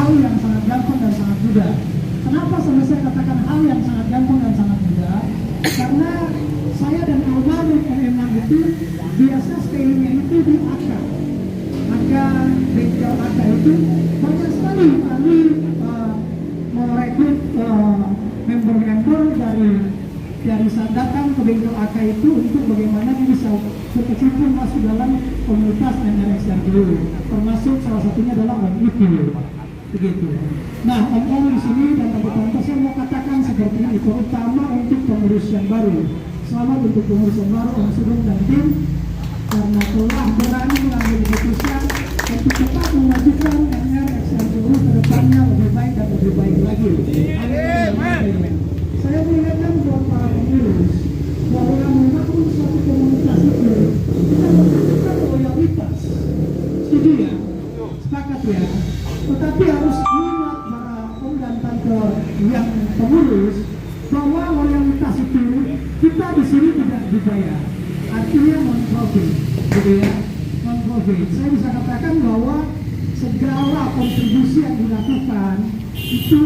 hal yang sangat gampang dan sangat mudah. Kenapa saya katakan hal yang sangat gampang dan sangat mudah? Karena saya dan almarhum Emang itu biasa stay-nya itu di AK. Bengkel AK itu banyak sekali kami merekrut member-member dari saat datang ke bengkel AK itu untuk bagaimana bisa berkecimpung masuk dalam komunitas NRXR dulu, termasuk salah satunya adalah Om itu, begitu. Nah, Om di sini dan teman-teman saya mau katakan seperti ini, terutama untuk pengurus yang baru. Selamat untuk pengurus yang baru, Om Sugeng dan tim, karena telah berani mengambil keputusan untuk tetap memajukan NRXR dulu ke depannya lebih baik dan lebih baik lagi. Amin. Saya mengingatkan buat para pengurus bahwa membangun suatu komunitas itu kita membutuhkan loyalitas. Setuju ya? Sepakat ya? Tetapi harus ingat para om dan tante yang pengurus bahwa loyalitas itu kita di sini tidak dibayar. Artinya non-profit, gitu ya? Non-profit. Saya bisa katakan bahwa segala kontribusi yang dilakukan itu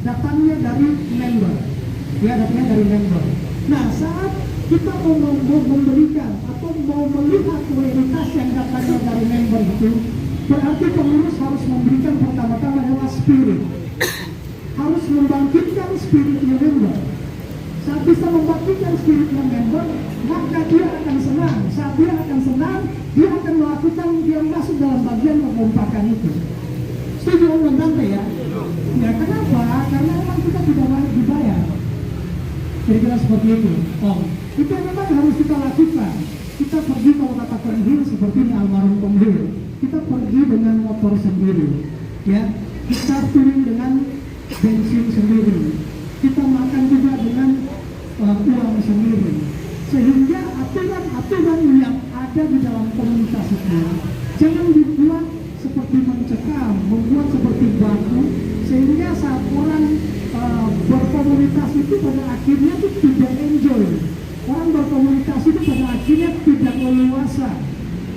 datangnya dari member. Ya, datangnya dari member. Nah, saat kita mau memberikan atau mau melihat loyalitas yang datangnya dari member itu, berarti pengurus harus memberikan pertama-tama adalah spirit. Harus membangkitkan spiritnya member. Saat bisa membangkitkan spiritnya member, maka dia akan senang. Saat dia akan senang, dia akan melakukan, dia masuk dalam bagian pengompakan itu. Setuju Om Tante ya? Ya, kenapa? Karena memang kita tidak dibayar. Kira-kira seperti itu. Itu memang harus kita lakukan. Kita pergi kalau kata Penghil seperti ini almarhum Penghil. Kita pergi dengan motor sendiri, ya. Kita touring dengan bensin sendiri. Kita makan juga dengan uang sendiri. Sehingga aturan-aturan yang ada di dalam komunitas itu jangan dibuat seperti mencekam, membuat seperti batu, sehingga saat orang berkomunitas itu pada akhirnya itu tidak enjoy. Orang berkomunitas itu pada akhirnya tidak leluasa,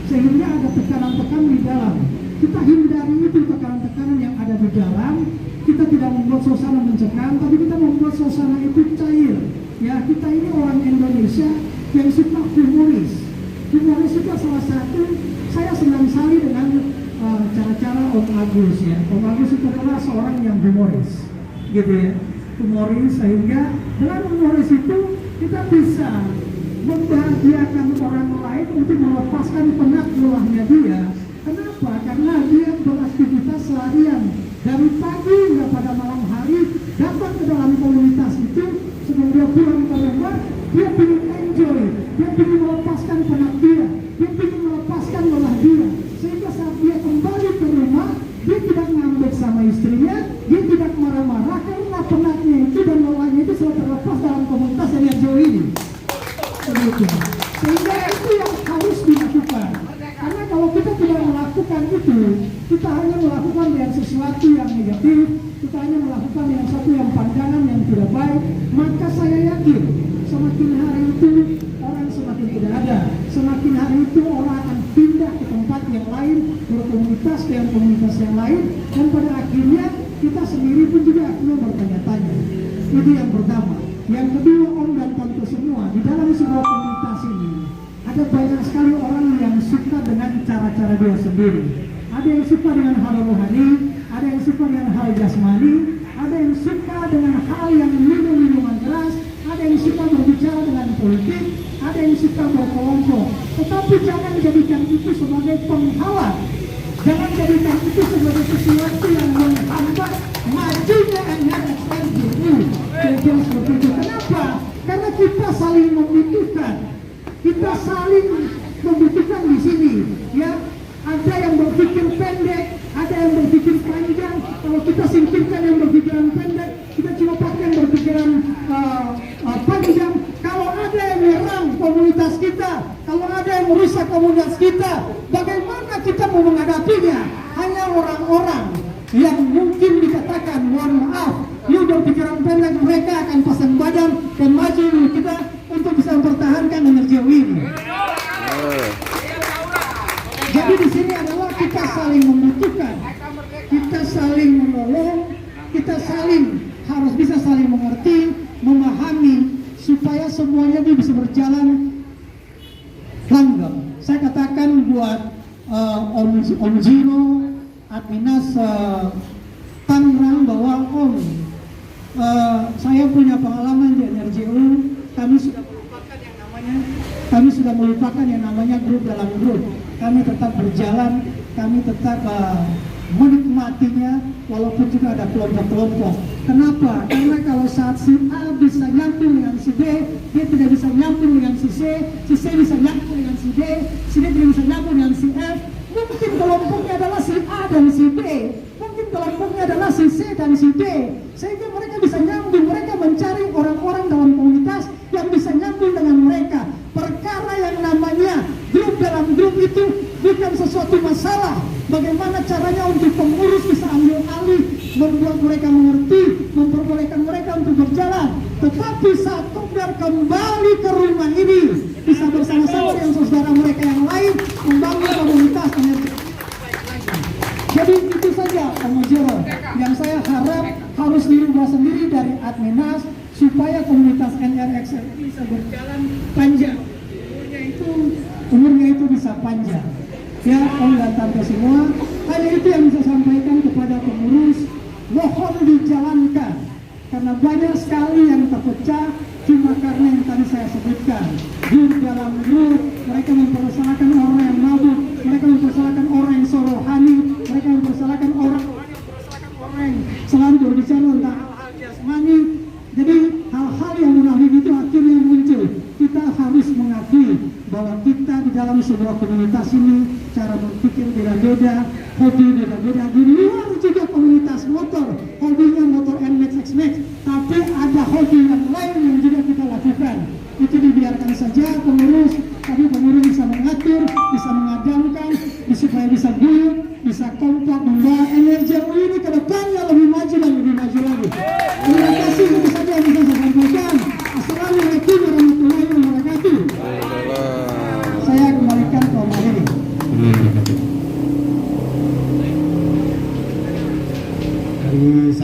sehingga ada tekanan-tekanan di dalam. Kita hindari itu tekanan-tekanan yang ada di dalam. Kita tidak membuat suasana mencekam, tapi kita membuat suasana itu cair. Ya, kita ini orang Indonesia yang suka humoris. Humoris itu salah satu, saya senang sekali dengan cara-cara Om Agus ya. Om Agus itu adalah seorang yang humoris, gitu ya. Humoris, sehingga dengan humoris itu kita bisa membahagiakan orang lain untuk melepaskan penat lelahnya dia. Kenapa? Karena dia beraktivitas seharian dari pagi hingga pada malam hari, datang ke dalam komunitas itu. Sebelum dia pulang ke rumah, dia ingin enjoy, dia ingin melepaskan penat dia ingin melepaskan lelah dia, sehingga saat dia kembali ke rumah, dia tidak ngambek sama istrinya, dia tidak marah-marah karena penatnya itu dan lelahnya itu sudah terlepas dalam komunitas yang jauh ini. Sehingga itu yang harus dilakukan. Karena kalau kita tidak melakukan itu, kita hanya melakukan yang sesuatu yang negatif, kita hanya melakukan yang satu yang pandangan yang tidak baik, maka saya yakin semakin hari itu orang semakin tidak ada, semakin hari itu orang akan pindah ke tempat yang lain, berkomunitas dengan komunitas yang lain, dan pada akhirnya kita sendiri pun juga akan bertanya-tanya. Itu yang pertama. Yang kedua, Om dan Tante semua, di dalam sebuah komunitas ini ada banyak sekali orang yang suka dengan cara-cara dia sendiri. Ada yang suka dengan hal rohani, ada yang suka dengan hal jasmani, ada yang suka dengan hal yang minum-minuman keras, ada yang suka berbicara dengan politik, ada yang suka berkelompok. Tetapi jangan jadikan itu sebagai penghalang. Jangan jadikan itu sebagai sesuatu yang menghambat majunya NRXR dulu. Kira-kira seperti itu. Kenapa? Karena kita saling membutuhkan. Kita saling membutuhkan di sini. Ya, ada yang berpikir pendek, ada yang berpikir panjang. Kalau kita singkirkan yang berpikiran pendek, kita cuma pakai yang berpikiran panjang. Kalau ada yang menyerang komunitas kita, kalau ada yang merusak komunitas kita, bagaimana kita mau menghadapinya? Hanya orang-orang yang mungkin dikatakan, mohon maaf, you berpikiran pendek, mereka akan pasang badan dan maju kita untuk bisa mempertahankan energi ini. Jadi di sini adalah kita saling membutuhkan. kita saling menolong, kita harus bisa saling mengerti, memahami, supaya semuanya bisa berjalan langgeng. Saya katakan buat Om Jiro, Adminas Tangerang, bahwa Om, saya punya pengalaman di NRJU. Kami sudah melupakan yang namanya grup dalam grup. Kami tetap berjalan, kami tetap menikmatinya, walaupun juga ada kelompok-kelompok. Kenapa? Karena kalau saat si A bisa nyambung dengan si B, dia tidak bisa nyambung dengan si C bisa nyambung dengan si D tidak bisa nyambung dengan si F. Mungkin kelompoknya adalah si A dan si B, mungkin kelompoknya adalah si C dan si D, sehingga mereka bisa nyambung. Mereka mencari orang-orang dalam komunitas yang bisa nyambung dengan mereka. Perkara yang namanya grup dalam grup itu bukan sesuatu masalah. Bagaimana caranya untuk pengurus bisa ambil alih, membuat mereka mengerti, memperbolehkan mereka untuk berjalan. Tetapi saat Kopdar kembali ke rumah ini, bisa bersama-sama dengan saudara mereka yang lain membangun komunitas. Jadi itu saja Om Jero yang saya harap harus dirubah sendiri dari Adminas, supaya komunitas NRXL bisa berjalan panjang. Umurnya itu bisa panjang. Ya, Om dan Tante semua, hanya itu yang bisa sampaikan kepada pengurus. Mohon dijalankan, karena banyak sekali yang terpecah cuma karena yang tadi saya sebutkan. Grup dalam grup, mereka mempersalahkan orang yang mabuk, mereka mempersalahkan orang yang sorohani, mereka mempersalahkan orang yang selalu berbicara tentang hal-hal jasmani. Jadi hal-hal yang munafik itu akhirnya muncul. Kita harus mengakui bahwa kita di dalam sebuah komunitas ini cara berpikir beda-beda, hobi beda-beda. Di luar juga komunitas motor, hobinya motor NMAX XMAX, tapi ada hobi yang lain yang juga kita lakukan. Itu dibiarkan saja pengurus, tapi pengurus bisa mengatur, bisa mengadamkan, supaya bisa guyup, bisa kompak, membawa